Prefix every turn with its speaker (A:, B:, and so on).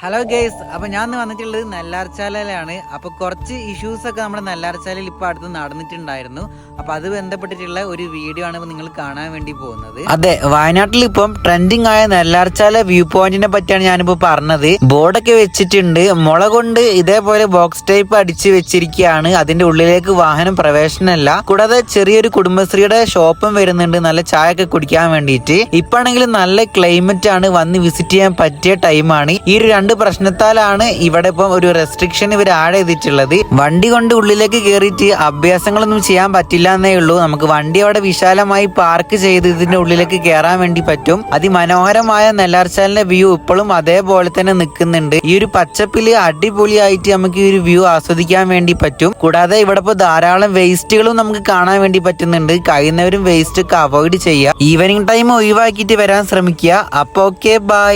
A: Hello guys, അപ്പൊ ഞാൻ വന്നിട്ടുള്ളത് നെല്ലാർച്ചാലയിലാണ്. അപ്പൊ കുറച്ച് ഇഷ്യൂസ് ഒക്കെ നമ്മുടെ നെല്ലാർച്ചാലയിൽ ഇപ്പൊ അടുത്ത് നടന്നിട്ടുണ്ടായിരുന്നു. അപ്പൊ അത് ബന്ധപ്പെട്ടിട്ടുള്ള ഒരു വീഡിയോ ആണ് നിങ്ങൾ കാണാൻ വേണ്ടി പോകുന്നത്. അതെ, വയനാട്ടിൽ ഇപ്പം ട്രെൻഡിങ് ആയ നെല്ലാർച്ചാല വ്യൂ പോയിന്റിനെ പറ്റിയാണ് ഞാനിപ്പോ പറഞ്ഞത്. ബോർഡൊക്കെ വെച്ചിട്ടുണ്ട്, മുള കൊണ്ട് ഇതേപോലെ ബോക്സ് ടൈപ്പ് അടിച്ച് വെച്ചിരിക്കുകയാണ്. അതിന്റെ ഉള്ളിലേക്ക് വാഹനം പ്രവേശനമല്ല. കൂടാതെ ചെറിയൊരു കുടുംബശ്രീയുടെ ഷോപ്പും വരുന്നുണ്ട്, നല്ല ചായ ഒക്കെ കുടിക്കാൻ വേണ്ടിയിട്ട്. ഇപ്പാണെങ്കിൽ നല്ല ക്ലൈമറ്റ് ആണ്, വന്ന് വിസിറ്റ് ചെയ്യാൻ പറ്റിയ ടൈമാണ്. ഈ ഒരു രണ്ട് പ്രശ്നത്താലാണ് ഇവിടെ ഇപ്പം ഒരു റെസ്ട്രിക്ഷൻ ഇവർ ആഡ് ചെയ്തിട്ടുള്ളത്. വണ്ടി കൊണ്ട് ഉള്ളിലേക്ക് കയറിയിട്ട് അഭ്യാസങ്ങളൊന്നും ചെയ്യാൻ പറ്റില്ല എന്നേ ഉള്ളൂ. നമുക്ക് വണ്ടി അവിടെ വിശാലമായി പാർക്ക് ചെയ്ത് ഇതിന്റെ ഉള്ളിലേക്ക് കയറാൻ വേണ്ടി പറ്റും. അതിമനോഹരമായ നെല്ലാർച്ചാലിന്റെ വ്യൂ ഇപ്പോഴും അതേപോലെ തന്നെ നിൽക്കുന്നുണ്ട്. ഈ ഒരു പച്ചപ്പില് അടിപൊളിയായിട്ട് നമുക്ക് ഈ ഒരു വ്യൂ ആസ്വദിക്കാൻ വേണ്ടി പറ്റും. കൂടാതെ ഇവിടെ ഇപ്പോൾ ധാരാളം വേസ്റ്റുകളും നമുക്ക് കാണാൻ വേണ്ടി പറ്റുന്നുണ്ട്. കഴിയുന്നവരും വേസ്റ്റ് ഒക്കെ അവോയ്ഡ് ചെയ്യുക. ഈവനിങ് ടൈം ഒഴിവാക്കിയിട്ട് വരാൻ ശ്രമിക്കുക. അപ്പൊ ഓക്കെ, ബൈ.